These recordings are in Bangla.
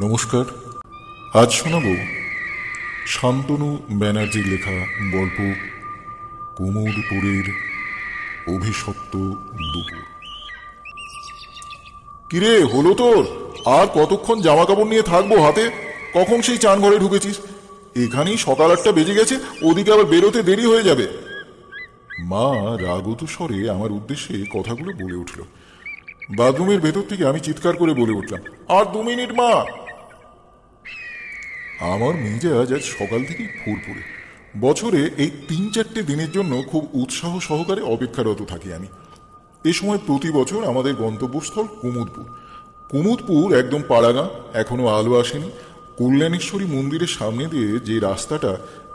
নমস্কার। আজ শোনাব শান্তনু ব্যানার্জির লেখা গল্প কুমুদপুরের অভিশপ্ত দুপুর। কিরে, হলো তোর? আর কতক্ষণ জামা কাপড় নিয়ে থাকবো হাতে? কখন সেই চান ঘরে ঢুকেছিস? এখানেই সকাল 8টা বেজে গেছে, ওদিকে আবার বেরোতে দেরি হয়ে যাবে। মা রাগত স্বরে আমার উদ্দেশ্যে কথাগুলো বলে উঠল। বাথরুমের ভেতর থেকে আমি চিৎকার করে বলে উঠলাম, আর 2 মিনিট মা। আমার মেজাজ আজ সকাল থেকেই ফুরফুরে। বছরে এই 3-4টে দিনের জন্য খুব উৎসাহ সহকারে অপেক্ষারত থাকি আমি। এ সময় প্রতি বছর আমাদের গন্তব্যস্থল কুমুদপুর। কুমুদপুর একদম পাড়াগাঁ, এখনো আলো আসেনি। কল্যাণেশ্বরী মন্দিরের সামনে দিয়ে যে রাস্তাটা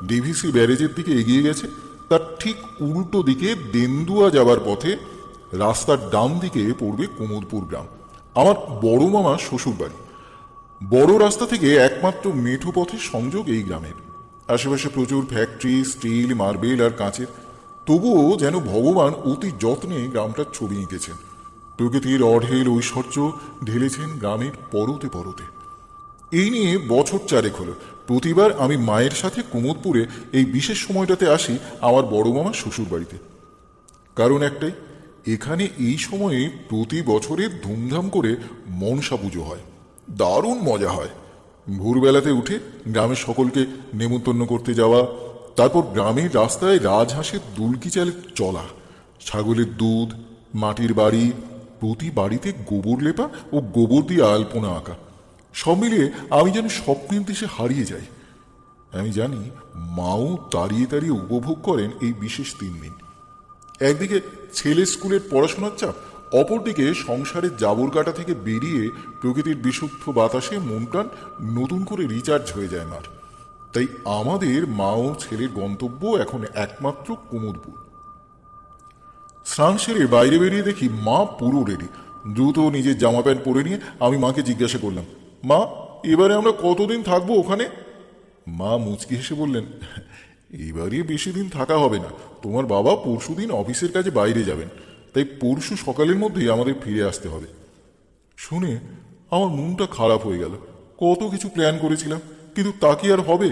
ডিভিসি ব্যারেজের দিকে এগিয়ে গেছে, তার ঠিক উল্টো দিকে দেন্দুয়া যাবার পথে রাস্তার ডান দিকে পড়বে কুমুদপুর গ্রাম, আমার বড় মামা শ্বশুর বাড়ি। বড় রাস্তা থেকে একমাত্র মেঠো পথের সংযোগ এই গ্রামের। আশেপাশে প্রচুর ফ্যাক্টরি, স্টিল, মার্বেল আর কাঁচের। তবুও যেন ভগবান অতি যত্নে গ্রামটার ছবি এঁকেছেন। প্রকৃতির অঢেল ঐশ্বর্য ঢেলেছেন গ্রামের পরতে পরতে। এই নিয়ে বছর 4 হলো প্রতিবার আমি মায়ের সাথে কুমুদপুরে এই বিশেষ সময়টাতে আসি আমার বড় মামা শ্বশুর বাড়িতে। কারণ একটাই, এখানে এই সময়ে প্রতি বছরে ধুমধাম করে মনসা পুজো হয়। দারুণ মজা হয়। ভোরবেলাতে উঠে গ্রামের সকলকে নেমন্তন্ন করতে যাওয়া, তারপর গ্রামের রাস্তায় রাজহাঁসের দুলকি চালে চলা, ছাগলের দুধ, মাটির বাড়ি, প্রতি বাড়িতে গোবর লেপা ও গোবর দিয়ে আলপনা আঁকা, সব মিলিয়ে আমি যেন স্বপ্নের দেশে হারিয়ে যাই। আমি জানি মাও দাঁড়িয়ে দাঁড়িয়ে উপভোগ করেন এই বিশেষ 3 দিন। একদিকে ছেলে স্কুলের পড়াশোনার চাপ, অপরদিকে সংসারের জাবর কাটা থেকে বেরিয়ে প্রকৃতির বিশুদ্ধ বাতাসে মন প্রাণ নতুন করে রিচার্জ হয়ে যায় মার। তাই আমাদের মা ও ছেলের গন্তব্য এখন একমাত্র কুমুদপুর। স্নান সেরে বাইরে বেরিয়ে দেখি মা পুরো রেডি। দ্রুত নিজের জামা প্যান্ট পরে নিয়ে আমি মাকে জিজ্ঞাসা করলাম, মা, এবারে আমরা কতদিন থাকবো ওখানে? মা মুচকি হেসে বললেন, এবারে বেশি দিন থাকা হবে না। তোমার বাবা পরশুদিন অফিসের কাজে বাইরে যাবেন, তাই পরশু সকালের মধ্যেই আমাদের ফিরে আসতে হবে। শুনে আমার মনটা খারাপ হয়ে গেল। কত কিছু প্ল্যান করেছিলাম, কিন্তু তা কি আর হবে?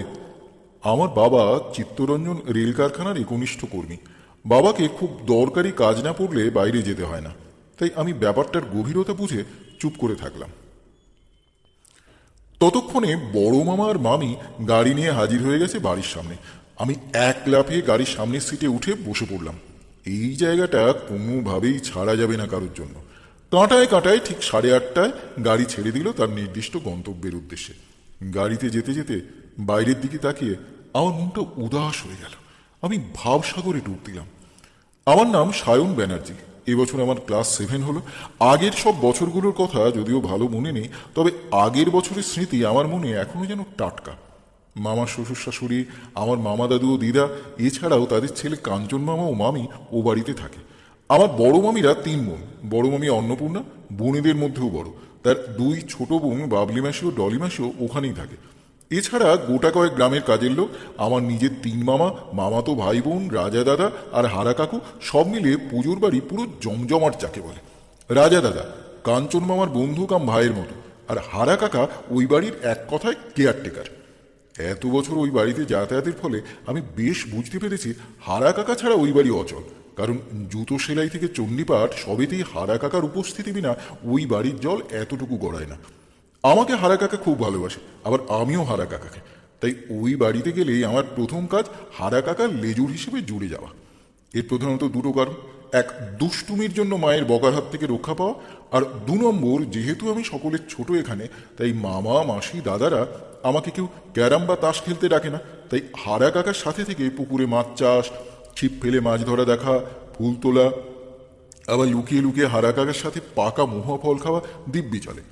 আমার বাবা চিত্তরঞ্জন রেল কারখানার একনিষ্ঠ কর্মী। বাবাকে খুব দরকারি কাজ না পড়লে বাইরে যেতে হয় না। তাই আমি ব্যাপারটার গভীরতা বুঝে চুপ করে থাকলাম। ততক্ষণে বড় মামা আর মামি গাড়ি নিয়ে হাজির হয়ে গেছে বাড়ির সামনে। আমি এক লাফে গাড়ির সামনের সিটে উঠে বসে পড়লাম। এই জায়গাটা কোনোভাবেই ছাড়া যাবে না কারোর জন্য। কাঁটায় কাঁটায় ঠিক 8:30টায় গাড়ি ছেড়ে দিল তার নির্দিষ্ট গন্তব্যের উদ্দেশ্যে। গাড়িতে যেতে যেতে বাইরের দিকে তাকিয়ে আমার মনটা উদাস হয়ে গেল। আমি ভাবসাগরে ডুব দিলাম। আমার নাম সায়ন ব্যানার্জি। এবছর আমার ক্লাস 7 হলো। আগের সব বছরগুলোর কথা যদিও ভালো মনে নেই, তবে আগের বছরের স্মৃতি আমার মনে এখনো যেন টাটকা। মামা শ্বশুর শাশুড়ি, আমার মামা দাদু ও দিদা, এছাড়াও তাদের ছেলে কাঞ্চন মামা ও মামি ও বাড়িতে থাকে। আমার বড় মামিরা 3 বোন। বড় মামি অন্নপূর্ণা, বোনেদের মধ্যেও বড়। তার 2 ছোট বোন বাবলি মাসি ও ডলি মাসিও ওখানেই থাকে। এছাড়া গোটা কয়েক গ্রামের কাজের লোক, আমার নিজের 3 মামা, মামাতো ভাই বোন, রাজা দাদা আর হারা কাকু, সব মিলিয়ে পুজোর বাড়ি পুরো জমজমাট যাকে বলে। রাজা দাদা কাঞ্চন মামার বন্ধু কাম ভাইয়ের মতো, আর হারা কাকা ওই বাড়ির এক কথায় কেয়ারটেকার। এত বছর ওই বাড়িতে যাতায়াতের ফলে আমি বেশ বুঝতে পেরেছি হারা কাকা ছাড়া ওই বাড়ি অচল। কারণ জুতো সেলাই থেকে চণ্ডীপাঠ সবেতেই হারা কাকার উপস্থিতি বিনা ওই বাড়ির জল এতটুকু গড়ায় না। আমাকে হারা কাকা খুব ভালোবাসে, আবার আমিও হারা কাকাকে। তাই ওই বাড়িতে গেলেই আমার প্রথম কাজ হারা কাকার লেজুর হিসেবে জুড়ে যাওয়া। এর প্রধানত 2টো কারণ। এক, দুষ্টুমির জন্য মায়ের বকার হাত থেকে রক্ষা পাওয়া। আর 2 নম্বর, যেহেতু আমি সকলের ছোট এখানে, তাই মামা মাসি দাদারা আমাকে কেউ ক্যারাম বা তাস খেলতে ডাকে না। তাই হারা কাকার সাথে থেকে পুকুরে মাছ চাষ, ছিপ ফেলে মাছ ধরা দেখা, ফুল তোলা, আবার লুকিয়ে লুকিয়ে হারা কাকার সাথে পাকা মহুয়া ফল খাওয়া দিব্যি চলে।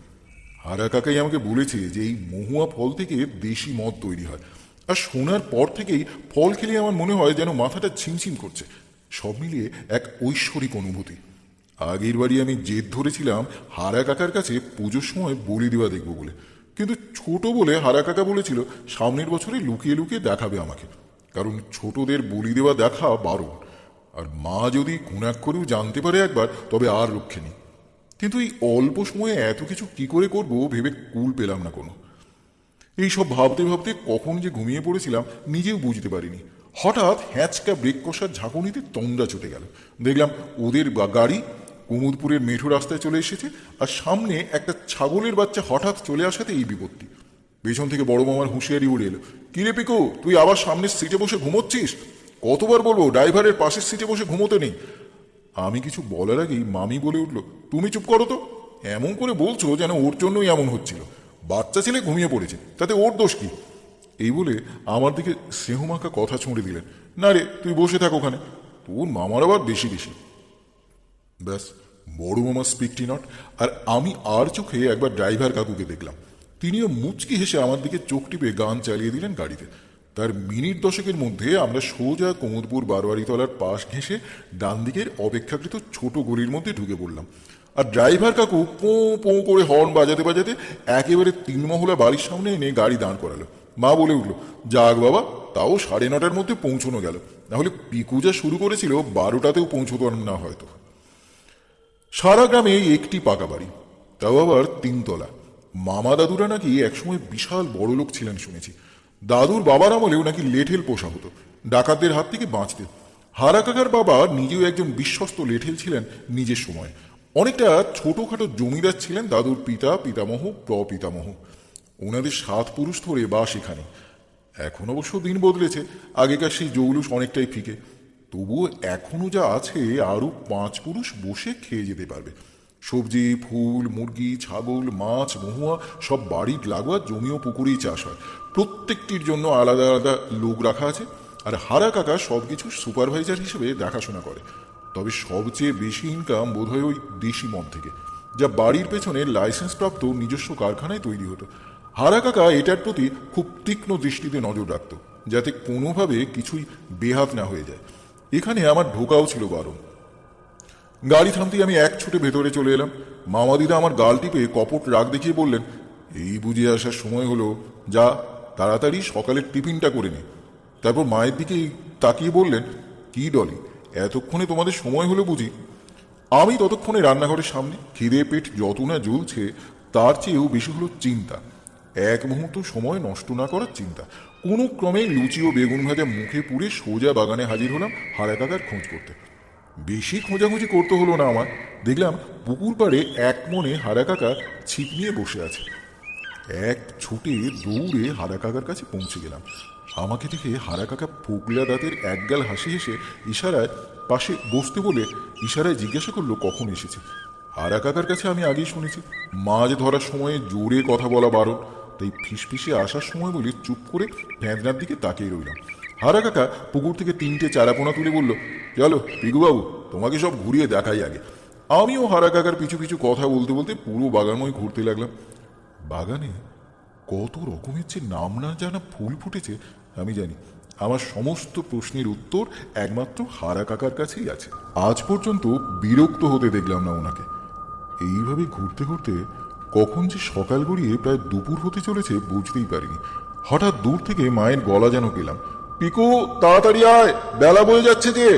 হারা কাকাই আমাকে বলেছে যে এই মহুয়া ফল থেকে দেশি মদ তৈরি হয়। আর শোনার পর থেকেই ফল খেলে আমার মনে হয় যেন মাথাটা ঝিমঝিম করছে। সব মিলিয়ে এক ঐশ্বরিক অনুভূতি। আগের বাড়ি আমি জেদ ধরেছিলাম হারা কাকার কাছে পুজোর সময় বলি দেওয়া দেখব বলে, কিন্তু ছোট বলে হারা কাকা বলেছিল সামনের বছরে লুকিয়ে লুকিয়ে দেখাবে আমাকে। কারণ ছোটদের বলি দেওয়া দেখা বারণ। আর মা যদি গুণাক করেও জানতে পারে একবার, তবে আর রক্ষে নেই। কিন্তু এই অল্প সময়ে এত কিছু কি করে করব ভেবে কুল পেলাম না কোনো। এইসব ভাবতে ভাবতে কখন যে ঘুমিয়ে পড়েছিলাম নিজেও বুঝতে পারিনি। হঠাৎ হ্যাঁচকা ব্রেক কষার ঝাঁকুনিতে তন্দ্রা চটে গেল। দেখলাম ওদের গাড়ি কুমুদপুরের মেঠো রাস্তায় চলে এসেছে, আর সামনে একটা ছাগলের বাচ্চা হঠাৎ চলে আসাতে এই বিপত্তি। পেছন থেকে বড় মামার হুঁশিয়ারি উড়ে এলো, কিরে পিকো, তুই আবার সামনের সিটে বসে ঘুমোচ্ছিস? কতবার বলবো ড্রাইভারের পাশের সিটে বসে ঘুমোতে নেই। আমি কিছু বলার আগেই মামি বলে উঠল, তুমি চুপ করো তো। এমন করে বলছো যেন ওর জন্যই এমন হচ্ছিল। বাচ্চা ছেলে ঘুমিয়ে পড়েছে, তাতে ওর দোষ কি? এই বলে আমার দিকে স্নেহমাখা কথা ছুঁড়ে দিলেন, না রে তুই বসে থাক ওখানে, তোর মামার আবার বেশি বেশি। ব্যাস, বড় মামা স্পিকটি নট। আর আমি আর চোখে একবার ড্রাইভার কাকুকে দেখলাম। তিনিও মুচকি হেসে আমার দিকে চোখ টিপে গান চালিয়ে দিলেন গাড়িতে। তার মিনিট দশেকের মধ্যে আমরা সোজা কুমুদপুর বারোয়ারিতলার পাশ ঘেঁষে ডান দিকের অপেক্ষাকৃত ছোট গলির মধ্যে ঢুকে পড়লাম। আর ড্রাইভার কাকু পোঁ পোঁ করে হর্ন বাজাতে বাজাতে একেবারে 3 মহলা বাড়ির সামনে এনে গাড়ি দাঁড় করালো। মা বলে উঠল, যাক বাবা, তাও 9:30-র মধ্যে পৌঁছানো গেল, নাহলে পিকু যা শুরু করেছিল 12টাতেও পৌঁছতো না হয়তো। সারা গ্রামে একটি পাকা বাড়ি, তাও আবার 3 তলা। মামা দাদুরা নাকি একসময় বিশাল বড় লোক ছিলেন শুনেছি। দাদুর বাবার আমলেও নাকি লেঠেল পোষা হতো ডাকাতদের হাত থেকে বাঁচতে। হারা কাকার বাবা নিজেও একজন বিশ্বস্ত লেঠেল ছিলেন নিজের সময়। অনেকটা ছোটখাটো জমিদার ছিলেন দাদুর পিতা, পিতামহ, প্রপিতামহ। ওনাদের 7 পুরুষ ধরে বাস এখানে। এখন অবশ্য দিন বদলেছে, আগেকার সেই জৌলুস অনেকটাই ফিকে। তবুও এখনো যা আছে, আরো 5 পুরুষ বসে খেয়ে যেতে পারবে। সবজি, ফুল, মুরগি, ছাগল, মাছ, মহুয়া সব বাড়ির লাগোয়া জমি ও পুকুরেই চাষ হয়। প্রত্যেকটির জন্য আলাদা আলাদা লোক রাখা আছে। আর হারা কাকা সবকিছু সুপারভাইজার হিসেবে দেখাশোনা করে। তবে সবচেয়ে বেশি ইনকাম বোধহয় ওই দেশি মদ থেকে, যা বাড়ির পেছনে লাইসেন্সপ্রাপ্ত নিজস্ব কারখানায় তৈরি হতো। হারা কাকা এটার প্রতি খুব তীক্ষ্ণ দৃষ্টিতে নজর রাখত, যাতে কোনোভাবে কিছুই বেহাত না হয়ে যায়। এখানে আমার ঢোকাও ছিল বারণ। গাড়ি থামতেই আমি এক ছুটে ভেতরে চলে এলাম। মামা দিদা আমার গাল টিপে কপট রাগ দেখিয়ে বললেন, এই বুঝে আসার সময় হলো, যা তাড়াতাড়ি সকালের টিফিনটা করে নে। তারপর মায়ের দিকে তাকিয়ে বললেন, কি ডলি, এতক্ষণে তোমাদের সময় হলো বুঝি? আমি ততক্ষণে রান্নাঘরের সামনে, খিদে পেট যত না জ্বলছে তার চেয়েও বেশি হলো চিন্তা। এক মুহূর্ত সময় নষ্ট না করার চিন্তা। কোনো ক্রমে লুচি ও বেগুন ভাজা মুখে পুড়ে সোজা বাগানে হাজির হলাম হারা কাকার খোঁজ করতে। বেশি খোঁজাখুঁজি করতে হলো না আমার। দেখলাম পুকুর পাড়ে এক মনে হারা কাকা ছিপ নিয়ে বসে আছে। এক ছুটে দৌড়ে হারা কাকার কাছে পৌঁছে গেলাম। আমাকে দেখে হারা কাকা পোকলা দাঁতের একগাল হাসি হেসে ইশারায় পাশে বসতে বলে ইশারায় জিজ্ঞাসা করলো কখন এসেছে। হারা কাকার কাছে আমি আগেই শুনেছি মাছ ধরার সময় জোরে কথা বলা বারণ, তাই ফিসফিসে আসার সময় বলে চুপ করে ভ্যাঁদনার দিকে তাকিয়ে রইলাম। হারা কাকা পুকুর থেকে 3টে চারাপোনা তুলে বলল, চলো পিকুবাবু, তোমাকে সব ঘুরিয়ে দেখাই আগে। আমিও হারা কাকার পিছু পিছু কথা বলতে বলতে পুরো বাগানময় ঘুরতে লাগলাম। বাগানে কত রকমের যে নাম না জানা ফুল ফুটেছে আমি জানি। আমার সমস্ত প্রশ্নের উত্তর একমাত্র হারা কাকার কাছেই আছে। আজ পর্যন্ত বিরক্ত হতে দেখলাম না ওনাকে। এইভাবে ঘুরতে ঘুরতে কখন যে সকাল গড়িয়ে প্রায় দুপুর হতে চলেছে বুঝতেই পারিনি। হঠাৎ দূর থেকে মায়ের গলা যেন পেলাম, পিকু তাড়াতাড়ি আয়, বেলা বয়ে যাচ্ছে যে,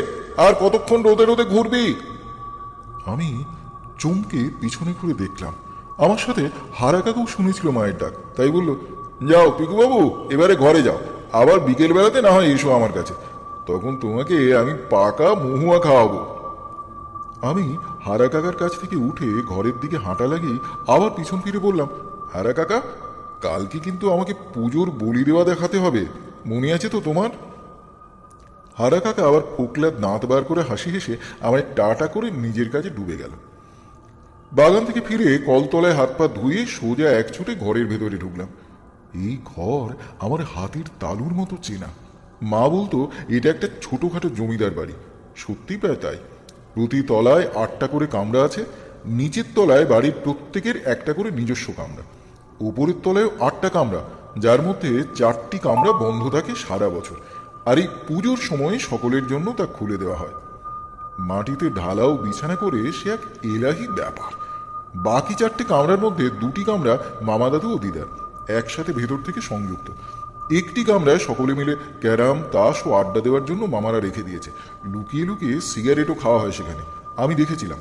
আর কতক্ষণ রোদে রোদে ঘুরবি? আমি চমকে পিছনে ঘুরে দেখলাম আমার সাথে হারা কাকাও শুনেছিল মায়ের ডাক, তাই বলল, যাও পিকুবাবু, এবারে ঘরে যাও, আবার বিকেল বেলাতে না হয় এসো আমার কাছে, তখন তোমাকে আমি পাকা মহুয়া খাওয়াবো। আমি হারা কাকার কাছ থেকে উঠে ঘরের দিকে হাঁটা লাগিয়ে আবার পিছন ফিরে বললাম, হারা কাকা, কালকে কিন্তু আমাকে পুজোর বলি দেওয়া দেখাতে হবে, মনে আছে তো তোমার? হারা কাকা আবার ফোকলার দাঁত বার করে হাসি হেসে আমায় টাটা করে নিজের কাজে ডুবে গেল। বাগান থেকে ফিরে কলতলায় হাত পা ধুয়ে সোজা এক ছুটে ঘরের ভেতরে ঢুকলাম। এই ঘর আমার হাতের তালুর মতো চেনা। মা বলতো এটা একটা ছোটখাটো জমিদার বাড়ি, সত্যি প্রায় তাই। প্রতি তলায় 8টা করে কামরা আছে। নিচের তলায় বাড়ির প্রত্যেকের একটা করে নিজস্ব কামরা। উপরের তলায় 8টা কামরা, যার মধ্যে 4টি কামরা বন্ধ থাকে সারা বছর, আর এই পুজোর সময় সকলের জন্য তা খুলে দেওয়া হয়। মাটিতে ঢালাও বিছানা করে সে এক এলাহি ব্যাপার। বাকি 4টে কামরার মধ্যে 2টি কামরা মামা দাদু ও দিদার, একসাথে ভেতর থেকে সংযুক্ত। একটি কামরায় সকলে মিলে ক্যারাম, তাস ও আড্ডা দেওয়ার জন্য মামারা রেখে দিয়েছে। লুকিয়ে লুকিয়ে সিগারেটও খাওয়া হয় সেখানে, আমি দেখেছিলাম।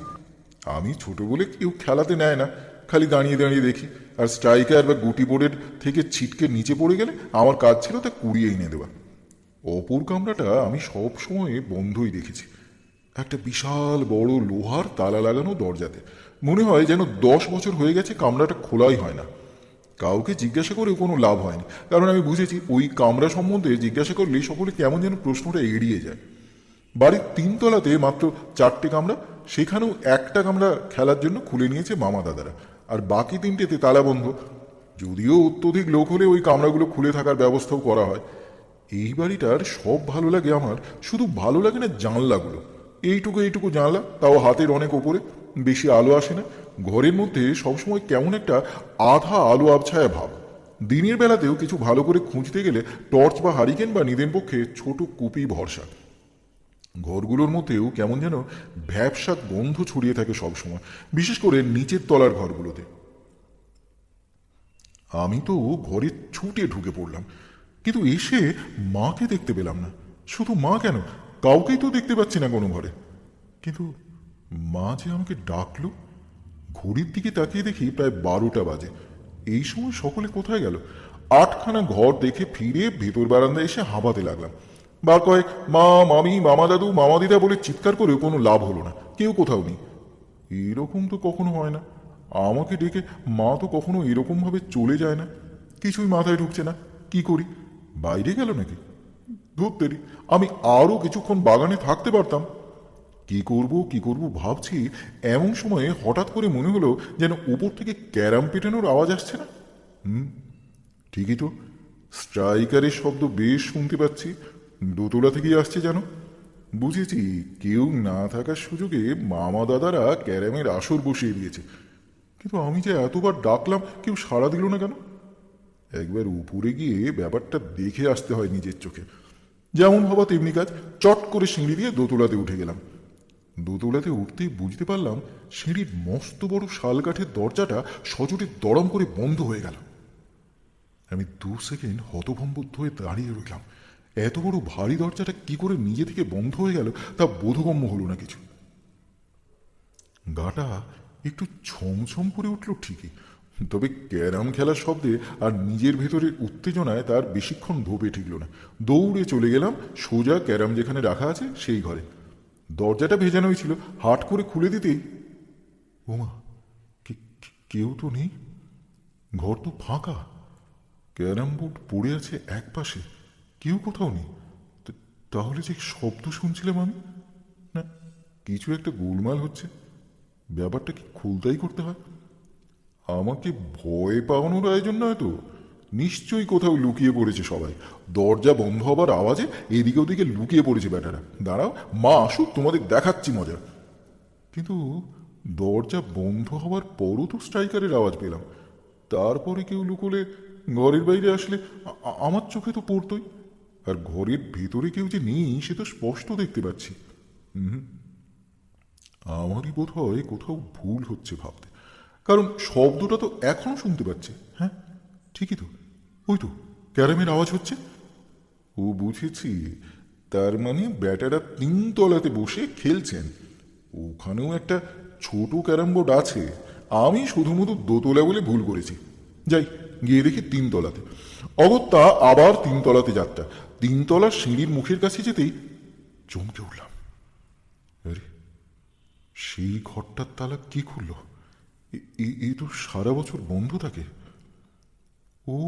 আমি ছোট বলে কেউ খেলাতে নেয় না, খালি দাঁড়িয়ে দাঁড়িয়ে দেখি। আর স্ট্রাইকার বা গুটি বোর্ডের থেকে ছিটকে নিচে পড়ে গেলে আমার কাজ ছিল তা কুড়িয়ে এনে দেওয়া। অপর কামরাটা আমি সব সময় বন্ধই দেখেছি, একটা বিশাল বড় লোহার তালা লাগানো দরজাতে। মনে হয় যেন 10 বছর হয়ে গেছে কামরাটা খোলাই হয় না। কাউকে জিজ্ঞাসা করে কোনো লাভ হয়নি, কারণ আমি বুঝেছি ওই কামরা সম্বন্ধে জিজ্ঞাসা করলে সকলে কেমন যেন প্রশ্নটা এড়িয়ে যায়। বাড়ির 3 তলাতে মাত্র 4টে কামরা, সেখানেও একটা কামরা খেলার জন্য খুলে নিয়েছে মামা দাদারা, আর বাকি 3টেতে তালা বন্ধ। যদিও অত্যধিক লোক হলে ওই কামরাগুলো খুলে থাকার ব্যবস্থাও করা হয়। এই বাড়িটার সব ভালো লাগে আমার, শুধু ভালো লাগে না জানলাগুলো। এইটুকু এইটুকু জানলা, তাও হাতের অনেক ওপরে, বেশি আলো আসে না। ঘরের মধ্যে সবসময় কেমন একটা আধা আলো আবছায়া ভাব। দিনের বেলাতেও কিছু ভালো করে খুঁজতে গেলে টর্চ বা হারিকেন বা নিদেন পক্ষে ছোট কুপি ভরসা। ঘরগুলোর মধ্যেও কেমন যেন ভ্যাবসা গন্ধ ছড়িয়ে থাকে সবসময়, বিশেষ করে নিচের তলার ঘরগুলোতে। আমি তো ঘরে ছুটে ঢুকে পড়লাম, কিন্তু এসে মাকে দেখতে পেলাম না। শুধু মা কেন, কাউকেই তো দেখতে পাচ্ছি না কোনো ঘরে। কিন্তু মা যে আমাকে ডাকলো, ঘড়ির দিকে তাকিয়ে দেখি প্রায় 12টা বাজে। এই সময় সকলে কোথায় গেল? 8খানা ঘর দেখে ফিরে ভেতর বারান্দায় এসে হাঁপাতে লাগলাম। বার কয়েক মা, মামি, মামা দাদু, মামা দিদা বলে চিৎকার করেও কোনো লাভ হলো না, কেউ কোথাও নেই। এরকম তো কখনো হয় না, আমাকে ডেকে মা তো কখনো এরকম ভাবে চলে যায় না। কিছুই মাথায় ঢুকছে না, কি করি? বাইরে গেল নাকি? ধরতেরি, আমি আরো কিছুক্ষণ বাগানে থাকতে পারতাম। কি করব কি করব ভাবছি, এমন সময়ে হঠাৎ করে মনে হলো যেন উপর থেকে ক্যারাম পেটানোর আওয়াজ আসছে না। ঠিকই তো, স্ট্রাইকারের শব্দ বেশ শুনতে পাচ্ছি, দোতলা থেকেই আসছে যেন। বুঝেছি, কেউ না থাকার সুযোগে মামা দাদারা ক্যারামের আসর বসিয়ে দিয়েছে। কিন্তু আমি যে এতবার ডাকলাম, কেউ সাড়া দিল না কেন? একবার উপরে গিয়ে ব্যাপারটা দেখে আসতে হয় নিজের চোখে। যেমন ভাবা তেমনি কাজ, চট করে সিঁড়ি দিয়ে দোতলাতে উঠে গেলাম। দোতলাতে উঠতেই বুঝতে পারলাম সিঁড়ির মস্ত বড় শাল কাঠের দরজাটা সজোরে দড়ম করে বন্ধ হয়ে গেল। আমি 2 সেকেন্ড হতভম্ব হয়ে দাঁড়িয়ে রইলাম। এত বড় ভারী দরজাটা কি করে নিজে থেকে বন্ধ হয়ে গেল তা বোধগম্য হলো না কিছু। গাটা একটু ছমছম করে উঠল ঠিকই, তবে ক্যারাম খেলার শব্দে আর নিজের ভেতরের উত্তেজনায় তার বেশিক্ষণ ধোপে ঠিকল না। দৌড়ে চলে গেলাম সোজা ক্যারাম যেখানে রাখা আছে সেই ঘরে। দরজাটা ভেজানোই ছিল, হাট করে খুলে দিতেই ওমা, কেউ তো নেই, ঘর তো ফাঁকা। ক্যারাম বোর্ড পড়ে আছে এক পাশে, কেউ কোথাও নেই। তাহলে যে শব্দ শুনছিলাম আমি, না কিছু একটা গোলমাল হচ্ছে। ব্যাপারটা কি খুলতাই করতে হয়? আমাকে ভয় পাওয়ানোর আয়োজন নয় তো? নিশ্চয়ই কোথাও লুকিয়ে পড়েছে সবাই। দরজা বন্ধ হবার আওয়াজে এদিকে ওদিকে লুকিয়ে পড়েছে বেটারা। দাঁড়াও, মা আসুক, তোমাদের দেখাচ্ছি মজা। কিন্তু দরজা বন্ধ হওয়ার পরও তো স্ট্রাইকারের আওয়াজ পেলাম। তারপরে কেউ লুকোলে, ঘরের বাইরে আসলে আমার চোখে তো পড়তই। আর ঘরের ভেতরে কেউ যে নেই সে তো স্পষ্ট দেখতে পাচ্ছি। আমারই বোধ হয় কোথাও ভুল হচ্ছে ভাবতে, কারণ শব্দটা তো এখনো শুনতে পাচ্ছি। হ্যাঁ ঠিকই তো, ওই তো ক্যারামের আওয়াজ হচ্ছে। ও বুঝেছি, তার মানে ব্যাটারা 3তলাতে বসে খেলছেন। ওখানেও একটা ছোট ক্যারাম বোর্ড আছে, আমি শুধুমাত্র দোতলা বলে ভুল করেছি। যাই গিয়ে দেখি 3তলাতে। অগত্যা আবার 3তলাতে যাত্রা। 3তলার সিঁড়ির মুখের কাছে যেতেই চমকে উঠলাম। আরে সেই ঘরটার তালা কি খুলল? এ তো সারা বছর বন্ধ থাকে। ও,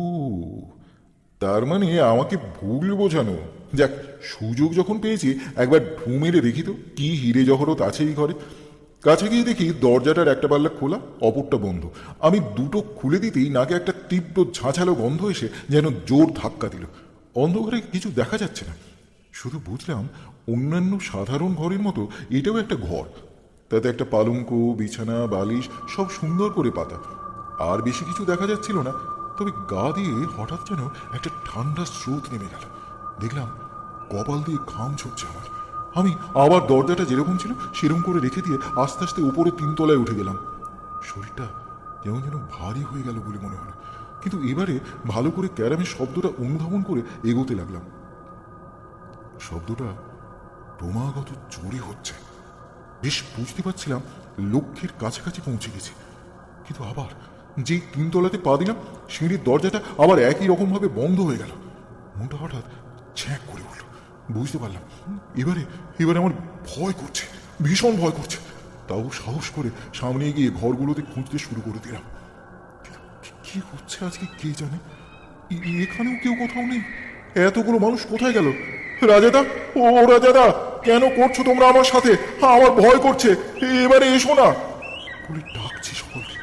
তার মানে আমাকে ভুল বোঝানো। যাক, সুযোগ যখন পেয়েছি একবার ঢু মেরে দেখি তো কি হিরে জহরত আছে এই ঘরে। কাছে গিয়ে দেখি দরজাটার একটা পাল্লা খোলা, অপরটা বন্ধ। আমি দুটো খুলে দিতেই নাকে একটা তীব্র ঝাঁঝালো গন্ধ এসে যেন জোর ধাক্কা দিল। অন্ধকারে কিছু দেখা যাচ্ছে না, শুধু বুঝলাম অন্যান্য সাধারণ ঘরের মতো এটাও একটা ঘর। তাতে একটা পালঙ্ক, বিছানা, বালিশ সব সুন্দর করে পাতা। আর বেশি কিছু দেখা যাচ্ছিল না, তবে গা দিয়ে হঠাৎ যেন একটা ঠান্ডা স্রোত নেমে গেল। দেখলাম কপাল দিয়ে ঘাম ঝরছে আমার। আমি আবার দরজাটা যেরকম ছিল সেরকম করে রেখে দিয়ে আস্তে আস্তে উপরে 3তলায় উঠে গেলাম। শরীরটা যেমন যেন ভারী হয়ে গেল বলে মনে হলো, কিন্তু এবারে ভালো করে ক্যারামের শব্দটা অনুধাবন করে এগোতে লাগলাম। শব্দটা ক্রমাগত জোরে হচ্ছে, বেশ বুঝতে পারছিলাম লক্ষ্যের কাছাকাছি পৌঁছে গেছি। কিন্তু আবার যেই তিনতলাতে পা দিলাম সিঁড়ির দরজাটা আবার একই রকম ভাবে বন্ধ হয়ে গেল। মনটা হঠাৎ ছ্যাঁক করে উঠল। বুঝতে পারলাম এবারে এবারে আমার ভয় করছে, ভীষণ ভয় করছে। তাও সাহস করে সামনে গিয়ে ঘরগুলোতে খুঁজতে শুরু করে দিলাম। কি হচ্ছে আজকে কে জানে। এখানেও কেউ কোথাও নেই। এতগুলো মানুষ কোথায় গেল? রাজাদা, ও রাজাদা, কেন করছো তোমরা আমার সাথে? আমার ভয় করছে, এবারে এসো না বলে ডাকছি সকলকে,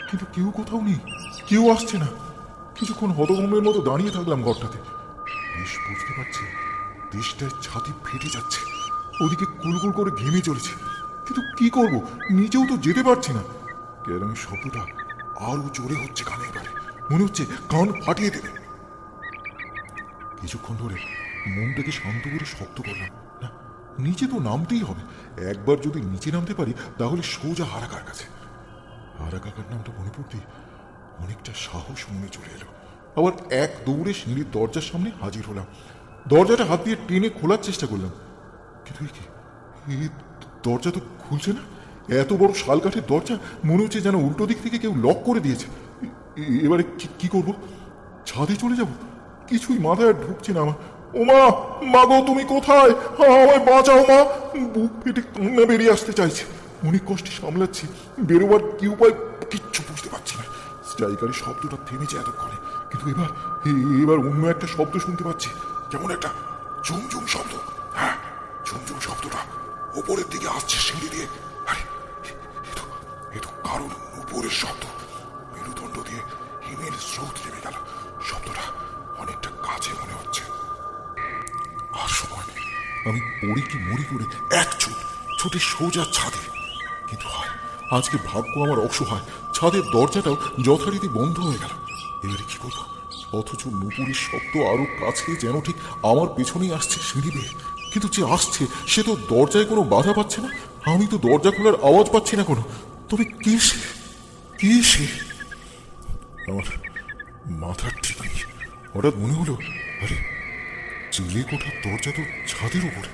কিন্তু কেউ কোথাও নেই, কেউ আসছে না। কিছুক্ষণ হতভম্বের মতো দাঁড়িয়ে থাকলাম ঘরটাতে। বেশ বুঝতে পারছি দেশটায় ছাতি ফেটে যাচ্ছে, ওদিকে কুলকুল করে ঘেমে চলেছে, কিন্তু কি করব, নিজেও তো যেতে পারছি না। কেরম শব্দটা আরো জোরে হচ্ছে কানে, এবারে মনে হচ্ছে কান ফাটিয়ে দেবে। কিছুক্ষণ ধরে মনটাকে শান্ত করে শক্ত করলাম, না নিচে তো নামতেই হবে। একবার যদি নিচে নামতে পারি তাহলে সোজা হারা কার কাছে। হারা কাকার নামটা মনে পড়তেই অনেকটা সাহস মনে চলে এলো। আবার এক দৌড়ে সিঁড়ির দরজার সামনে হাজির হলাম। দরজাটা হাত দিয়ে টেনে খোলার চেষ্টা করলাম, কিন্তু এই দরজা তো খুলছে না। এত বড় শাল কাঠের দরজা, মনে হচ্ছে যেন উল্টো দিক থেকে কেউ লক করে দিয়েছে। এবারে কি করব? ছাদে চলে যাব? কিছুই মাথায় ঢুকছে না আমার। ও মা, মা গো তুমি কোথায়? আমায় বাঁচাও মা। বুক ফেটে কান্না বেরিয়ে আসতে চাইছে, অনেক কষ্টে সামলাচ্ছি। বেরোবার কি উপায় কিচ্ছু বুঝতে পারছি না। স্ট্রাইকারের শব্দটা থেমেছে এতক্ষণে, কিন্তু এবার অন্য একটা শব্দ শুনতে পাচ্ছি, কেমন একটা ঝুমঝুম শব্দ। হ্যাঁ, ঝুমঝুম শব্দটা ওপরের দিকে আসছে সিঁড়ি দিয়ে। আরে এ তো কারণ উপরের শব্দ। মেরুদণ্ড দিয়ে হিমের স্রোত নেমে গেল। শব্দটা অনেকটা কাছে মনে হচ্ছে। আর সময় নেই, আমি পড়ি কি মরি করে এক ছুটে সোজা ছাদে। কিন্তু হয় আজকে ভাগ্য আমার অসহায়, ছাদের দরজাটাও যথারীতি বন্ধ হয়ে গেল। এবারে কি করবো? অথচ নুপুরের শব্দ আরো কাছে, যেন ঠিক আমার পেছনেই আসছে সিঁড়ি বেয়ে। কিন্তু যে আসছে সে তো দরজায় কোনো বাধা পাচ্ছে না, আমি তো দরজা খোলার আওয়াজ পাচ্ছি না কোনো। তবে কে সে? কে সে? আমার মাথার ঠিক নেই। হঠাৎ মনে হলো, আরে চিলে কোঠার দরজা তো ছাদের উপরে,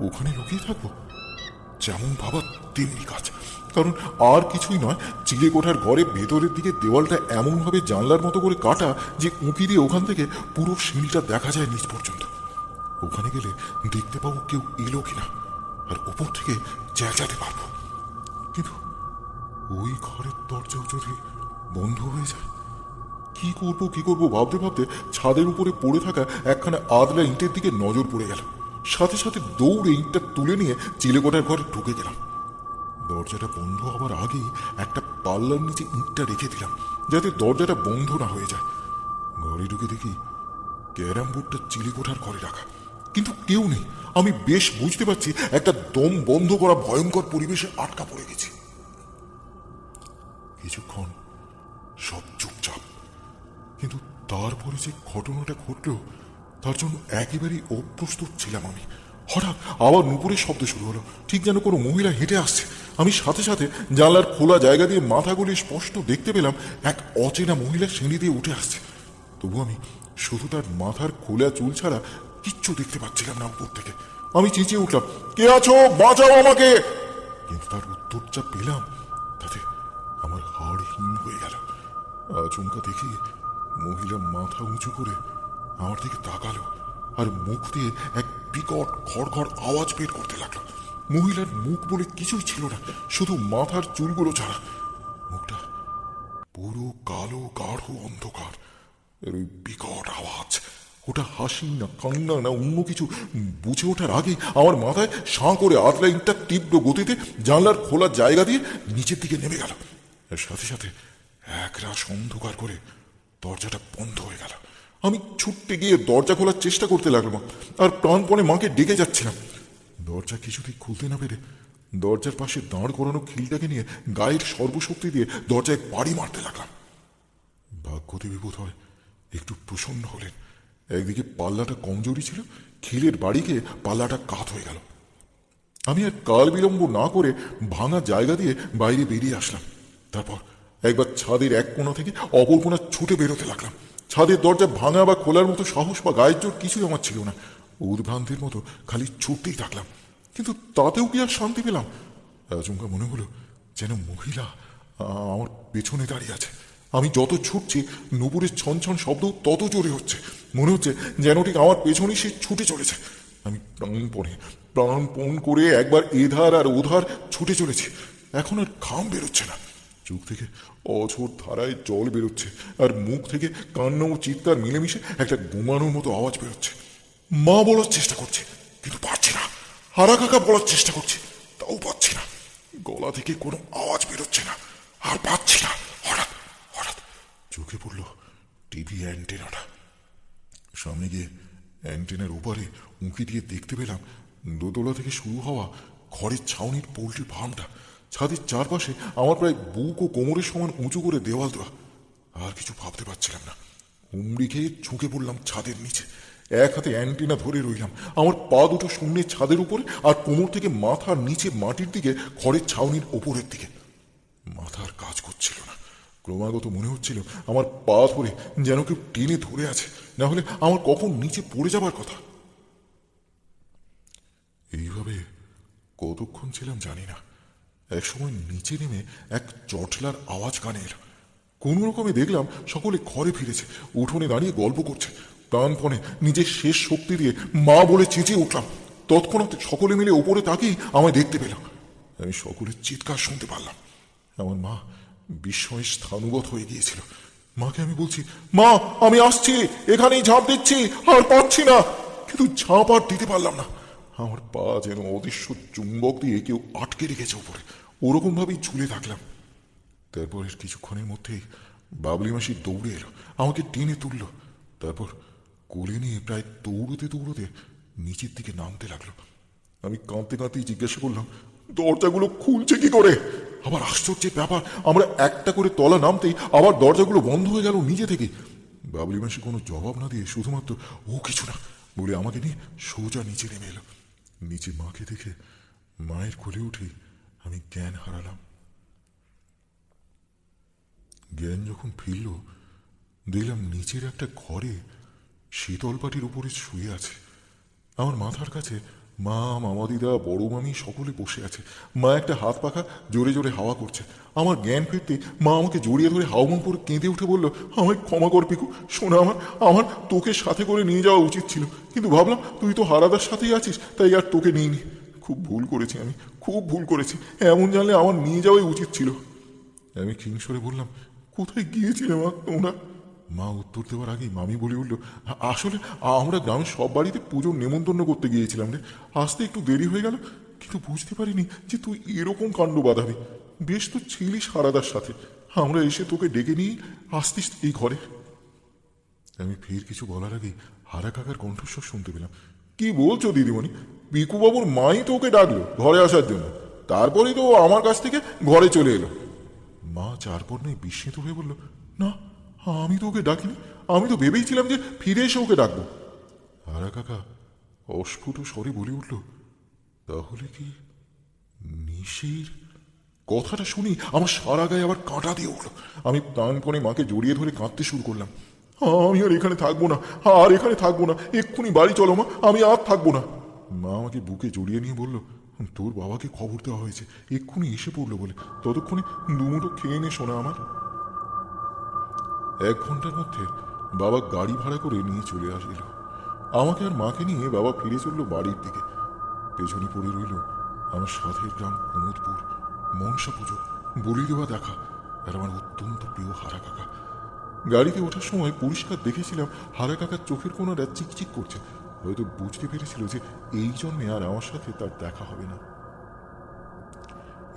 ওখানে লুকিয়ে থাকবো। যেমন ভাবা তেমনি কাজ, কারণ আর কিছুই নয়। চিলে কোঠার ঘরে ভেতরের দিকে দেওয়ালটা এমনভাবে জানলার মতো করে কাটা যে উঁকি দিয়ে ওখান থেকে পুরো সিঁড়িটা দেখা যায় নিচ পর্যন্ত। ওখানে গেলে দেখতে পাবো কেউ এলো কিনা, আর ওপর থেকে চেঁচাতে পারবো। কিন্তু ওই ঘরের দরজাও যদি বন্ধ হয়ে যায়, কি করবো ভাবতে ভাবতে ছাদের উপরে পড়ে থাকা একখানা আদলা ইঁটের দিকে নজর পড়ে গেল। সাথে সাথে দৌড়ে ইঁটটা তুলে নিয়ে চিলেকোঠার ঘরে ঢুকে গেলাম। দরজাটা বন্ধ হবার আগেই একটা পাল্লার নিচে ইঁটটা রেখে দিলাম, যাতে দরজাটা বন্ধ না হয়ে যায়। ঘরে ঢুকে দেখি ক্যারাম বোর্ডটা চিলেকোঠার ঘরে রাখা, কিন্তু কেউ নেই। আমি বেশ বুঝতে পারছি একটা দম বন্ধ করা ভয়ঙ্কর পরিবেশে আটকা পড়ে গেছি। কিছুক্ষণ সব চুপচাপ, কিন্তু তারপরে যে ঘটনাটা ঘটল তার জন্য একেবারেই অপ্রস্তুত ছিলাম আমি। হঠাৎ আবার নুপুরের শব্দ শুরু হলো, ঠিক যেন কোনো মহিলা হেঁটে আসছে। আমি সাথে সাথে জানলার খোলা জায়গা দিয়ে মাথা গলিয়ে স্পষ্ট দেখতে পেলাম এক অচেনা মহিলা সিঁড়ি দিয়ে উঠে আসছে। তবু আমি শুধু তার মাথার খোলা চুল ছাড়া কিচ্ছু দেখতে পাচ্ছিলাম না উপর থেকে। আমি চেঁচিয়ে উঠলাম, কে আছো, বাঁচাও আমাকে। কিন্তু তার উত্তর যা পেলাম তাতে আমার হাড় হিম হয়ে গেল। আচমকা দেখি মহিলা মাথা উঁচু করে আমার দিকে তাকালো, আর মুখ দিয়ে এক বিকট খড়খড় আওয়াজ বের করতে লাগলো। মহিলার মুখ বলে কিছুই ছিল না, শুধু মাথার চুলগুলো ছাড়া। মুখটা পুরো কালো গাঢ় অন্ধকার। এর ওই বিকট আওয়াজ, ওটা হাসি না কান্না না অন্য কিছু বুঝে ওঠার আগে আমার মাথায় সাঁ করে আদলা ইঁটটা তীব্র গতিতে জানলার খোলা জায়গা দিয়ে নিচের দিকে নেমে গেল। সাথে সাথে একরাশ অন্ধকার করে দরজাটা বন্ধ হয়ে গেল। আমি ছুটতে গিয়ে দরজা খোলার চেষ্টা করতে লাগলাম, আর প্রাণপণে মাকে ডেকে যাচ্ছিলাম। দরজা কিছুতেই খুলতে না পেরে দরজার পাশে দাঁড় করানো খিলটাকে নিয়ে গায়ের সর্বশক্তি দিয়ে দরজায় বাড়ি মারতে লাগলাম। ভাগ্যদেবী বোধ হয় একটু প্রসন্ন হলেন। একদিকে পাল্লাটা কমজোরি ছিল, খিলের বাড়িকে পাল্লাটা কাত হয়ে গেল। আমি আর কাল বিলম্ব না করে ভাঙা জায়গা দিয়ে বাইরে বেরিয়ে আসলাম। তারপর একবার ছাদের এক কোণা থেকে অপর কোণা ছুটে বেরোতে লাগলাম। ছাদের দরজা ভাঙা বা খোলার মতো সাহস বা গায়ের জোর কিছুই আমার ছিল না। উদ্ভ্রান্তির মতো খালি ছুটতেই থাকলাম, কিন্তু তাতেও কি আর শান্তি পেলাম? আচমকা মনে হলো যেন মহিলা আমার পেছনে দাঁড়িয়ে আছে। আমি যত ছুটছি নুপুরের ছনছন শব্দ তত জোরে হচ্ছে। মনে হচ্ছে যেন ঠিক আমার পেছনেই সে ছুটে চলেছে। আমি প্রাণপণ করে একবার এধার আর ওধার ছুটে চলেছি। এখন আর ঘাম বেরোচ্ছে না, চোখ থেকে অঝোর ধারায় জল বেরোচ্ছে, আর মুখ থেকে কান্না ও চিৎকার মিলেমিশে একটা ঘুমানোর মতো আওয়াজ বেরোচ্ছে। মা বলার চেষ্টা করছে কিন্তু পারছি না। হারা কাকা বলার চেষ্টা করছে, তাও পাচ্ছি না। গলা থেকে কোনো আওয়াজ বেরোচ্ছে না, আর পাচ্ছি না। হঠাৎ হঠাৎ চোখে পড়ল টিভি অ্যান্টেনাটা। সামনে গিয়ে অ্যান্টেনার ওপারে উঁকি দিয়ে দেখতে পেলাম দোতলা থেকে শুরু হওয়া ঘরের ছাউনির পোল্ট্রি ফার্মটা। ছাদের চারপাশে আমার প্রায় বুক ও কোমরের সমান উঁচু করে দেওয়াল দেওয়া। আর কিছু ভাবতে পারছিলাম না। হুমড়ি খেয়ে ঝুঁকে পড়লাম ছাদের নিচে। এক হাতে অ্যান্টেনা ধরে রইলাম। আমার পা দুটো শূন্যের ছাদের উপরে, আর কোমর থেকে মাথার নিচে মাটির দিকে ঘরের ছাউনির ওপরের দিকে। মাথার কাজ করছিল না। ক্রমাগত মনে হচ্ছিল আমার পা ধরে যেন কেউ টেনে ধরে আছে, না হলে আমার কখন নিচে পড়ে যাবার কথা। এইভাবে কতক্ষণ ছিলাম জানি না। একসময় নিচে নেমে এক চটলার আওয়াজ কানে এলো। কোনো রকমে দেখলাম সকলে ঘরে ফিরেছে, উঠোনে দাঁড়িয়ে গল্প করছে। প্রাণপণে নিজের শেষ শক্তি দিয়ে মা বলে চেঁচিয়ে উঠলাম। তৎক্ষণাৎ সকলে মিলে ওপরে তাকিয়ে আমায় দেখতে পেল। আমি সকলের চিৎকার শুনতে পারলাম। আমার মা বিস্ময়ে স্থানুগত হয়ে গিয়েছিল। মাকে আমি বলছি, মা আমি আসছি, এখানেই ঝাঁপ দিচ্ছি, আর পাচ্ছি না। কিন্তু ঝাঁপ আর দিতে পারলাম না। আমার পা যেন অদৃশ্য চুম্বক দিয়ে কেউ আটকে রেখেছে উপরে, ওরকম ভাবেই ঝুলে থাকলাম। তারপরের কিছুক্ষণের মধ্যেই বাবলি মাসি দৌড়ে এলো, আমাকে টেনে তুলল। তারপর কোলে নিয়ে প্রায় দৌড়তে দৌড়তে নিচের দিকে নামতে লাগলো। আমি কাঁদতে কাঁদতেই জিজ্ঞাসা করলাম, দরজাগুলো খুলছে কি করে? আবার আশ্চর্যের ব্যাপার, আমরা একটা করে তলা নামতেই আবার দরজাগুলো বন্ধ হয়ে গেল নিজে থেকে। বাবলি মাসি কোনো জবাব না দিয়ে শুধুমাত্র ও কিছু না বলে আমাকে নিয়ে সোজা নিচে নেমে এলো। নিচে মাকে দেখে মায়ের কোলে উঠে আমি জ্ঞান হারালাম। জ্ঞান যখন ফিরল, দেখলাম নিচের একটা ঘরে শীতল পাটির উপরে শুয়ে আছে। আমার মাথার কাছে মা, মামা দিদা, বড় মামি সকলে বসে আছে। মা একটা হাত পাখা জোরে জোরে হাওয়া করছে। আমার জ্ঞান ফিরতে মা আমাকে জড়িয়ে ধরে হাওমাম করে কেঁদে উঠে বলল, আমায় ক্ষমা কর পিকু, শোনা, আমার তোকে সাথে করে নিয়ে যাওয়া উচিত ছিল, কিন্তু ভাবলাম তুই তো হারাদার সাথেই আছিস, তাই আর তোকে নিইনি। খুব ভুল করেছি আমি, খুব ভুল করেছি। এমন জানলে আমার নিয়ে যাওয়াই উচিত ছিল। আমি কিংসরে বললাম, কোথায় গিয়েছিলে মা তোমরা? মা উত্তর দেওয়ার আগেই মামি বলে উঠল, আসলে আমরা গ্রামের সব বাড়িতে পুজোর নেমন্তন্ন করতে গিয়েছিলাম রে। আসতে একটু দেরি হয়ে গেল, কিন্তু বুঝতে পারিনি যে তুই এরকম কাণ্ড বাঁধাবি। বেশ তো ছিলিস হারাদার সাথে, আমরা এসে তোকে ডেকে নিয়ে আসতিস এই ঘরে। আমি ফের কিছু বলার আগেই হারা কাকার কণ্ঠস্বর শুনতে পেলাম, কি বলছো দিদিমণি? পিকুবাবুর মাই তো ওকে ডাকলো ঘরে আসার জন্য, তারপরেই তো আমার কাছ থেকে ঘরে চলে এলো। মা চারপর নেই বিস্মিত হয়ে বলল, না, আমি তো ওকে ডাকিনি, আমি তো ভেবেইছিলাম যে ফিরে এসে ওকে ডাকবো। হারা কাকা অস্ফুট স্বরে বলে উঠল, তাহলে কি নিশির? কথাটা শুনি আমার সারা গায়ে আবার কাঁটা দিয়ে উঠল। আমি প্রাণপণে মাকে জড়িয়ে ধরে কাঁদতে শুরু করলাম। আমি আর এখানে থাকবো না, আর এখানে থাকবো না, এক্ষুনি বাড়ি চলো মা, আমি আর থাকবো না। মা আমাকে বুকে জড়িয়ে নিয়ে বলল, তোর বাবাকে খবর দেওয়া হয়েছে, এক্ষুনি এসে পড়লো বলে, ততক্ষণে দুমুটো খেয়ে নে শোনা আমার। 1 ঘন্টার মধ্যে বাবা গাড়ি ভাড়া করে নিয়ে চলে আসিল। আমাকে আর মাকে নিয়ে বাবা ফিরে চলল বাড়ির দিকে। পেছনে পড়ে রইল আমার সাধের গ্রাম কুমুদপুর, মনসা পুজো, বলি দেওয়া দেখা, আর আমার অত্যন্ত প্রিয় হারা কাকা। গাড়িতে ওঠার সময় পরিষ্কার দেখেছিলাম হারা কাকার চোখের কোণাটা চিকচিক করছে। হয়তো বুঝতে পেরেছিল যে এই জন্মে আর আমার সাথে তার দেখা হবে না।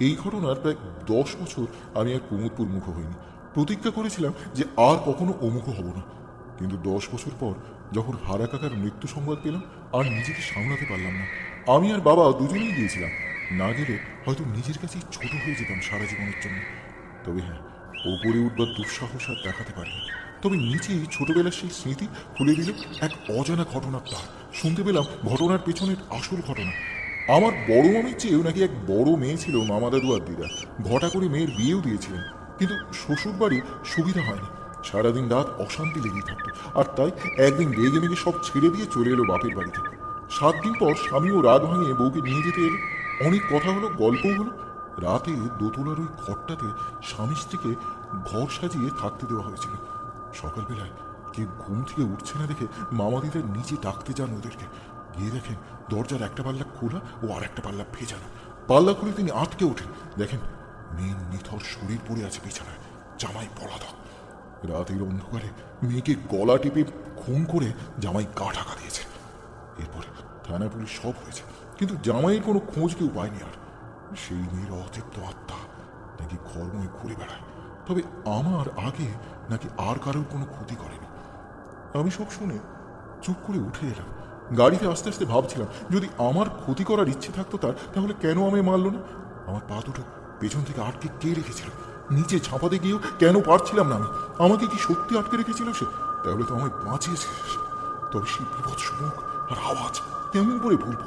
এই ঘটনার প্রায় 10 বছর আমি আর কুমুদপুর মুখ হইনি। প্রতিজ্ঞা করেছিলাম যে আর কখনো অমুখ হব না। কিন্তু 10 বছর পর যখন হারা কাকার মৃত্যু সংবাদ পেলাম, আর নিজেকে সামলাতে পারলাম না। আমি আর বাবা দুজনেই গিয়েছিলাম। না গেলে হয়তো নিজের কাছেই ছোট হয়ে যেতাম সারা জীবনের জন্য। তবে হ্যাঁ, ওপরে উঠবার দুঃসাহস আর দেখাতে পারিনি। তবে নিচেই ছোটবেলার সেই স্মৃতি খুলে দিল এক অজানা ঘটনার তার। শুনতে পেলাম ঘটনার পেছনের আসল ঘটনা। আমার বড় মামির চেয়েও নাকি এক বড় মেয়ে ছিল মামা দাদু আর দিদা। ঘটা করে মেয়ের বিয়েও দিয়েছিলেন, কিন্তু শ্বশুর বাড়ি সুবিধা হয়নি। সারাদিন রাত অশান্তি লেগেই থাকতো, আর তাই একদিন রেগে মেগে সব ছেড়ে দিয়ে চলে এলো বাপের বাড়িতে। 7 দিন পর স্বামীও রাগ ভাঙিয়ে বউকে নিয়ে যেতে এলো। অনেক কথা হলো, গল্পও হলো। রাতে দোতলার ওই ঘরটাতে স্বামী স্ত্রীকে ঘর সাজিয়ে থাকতে দেওয়া হয়েছিল। সকালবেলায় কেউ ঘুম থেকে উঠছে না দেখে মামাদিদা নিজে ডাকতে যান ওদেরকে। গিয়ে দেখেন দরজার একটা পাল্লা খোলা ও আর একটা পাল্লা ভেজানো। পাল্লা খুলে তিনি আটকে ওঠেন, দেখেন মেয়ের নিথর শরীর পড়ে আছে বিছানায়, জামাই পলাতক। রাতের অন্ধকারে মেয়েকে গলা টিপে খুন করে জামাই গা ঢাকা দিয়েছে। এরপরে থানা পুলিশ সব হয়েছে, কিন্তু জামাইয়ের কোনো খোঁজ কেউ পায়নি। আর সেই মেয়ের অতৃপ্ত আত্মা নাকি ঘরময় ঘুরে বেড়ায়, তবে আমার আগে নাকি আর কারোর কোনো ক্ষতি করেনি। আমি সব শুনে চুপ করে উঠে এলাম। গাড়িতে আস্তে আস্তে ভাবছিলাম, যদি আমার ক্ষতি করার ইচ্ছে থাকতো তার, তাহলে কেন আমায় মারল না? আমার পা দুটো পেছন থেকে আটকে কে রেখেছিল? নিচে ঝাঁপাতে গিয়েও কেন পারছিলাম না আমি? আমাকে কি সত্যি আটকে রেখেছিল সে? তাহলে তো আমায় বাঁচিয়েছে সে। তবে সেই বিভৎস মুখ আর আওয়াজ কেমন করে ভুলবো?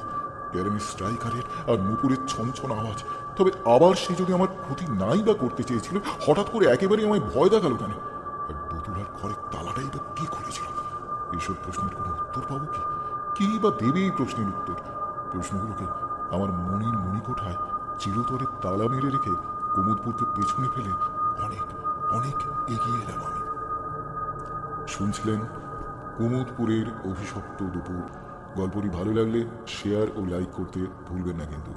ক্যারামি স্ট্রাইকারের আর নুপুরের ছনছন আওয়াজ। তবে আবার সে যদি আমার ক্ষতি নাই বা করতে চেয়েছিল, হঠাৎ করে একেবারেই আমায় ভয় দেখালো কেন? আর দোতলার ঘরের তালাটাই বা কি খুলেছিল? এসব প্রশ্নের কোনো উত্তর পাবো কি? কি বা দেবে এই প্রশ্নের উত্তর? প্রশ্নগুলোকে আমার মনির মণিকোঠায় চিরতরে তালা মেরে রেখে কুমুদপুরকে পেছনে ফেলে অনেক অনেক এগিয়ে এলাম আমি। শুনছিলেন কুমুদপুরের অভিশপ্ত দুপুর। গল্পটি ভালো লাগলে শেয়ার ও লাইক করতে ভুলবেন না কিন্তু।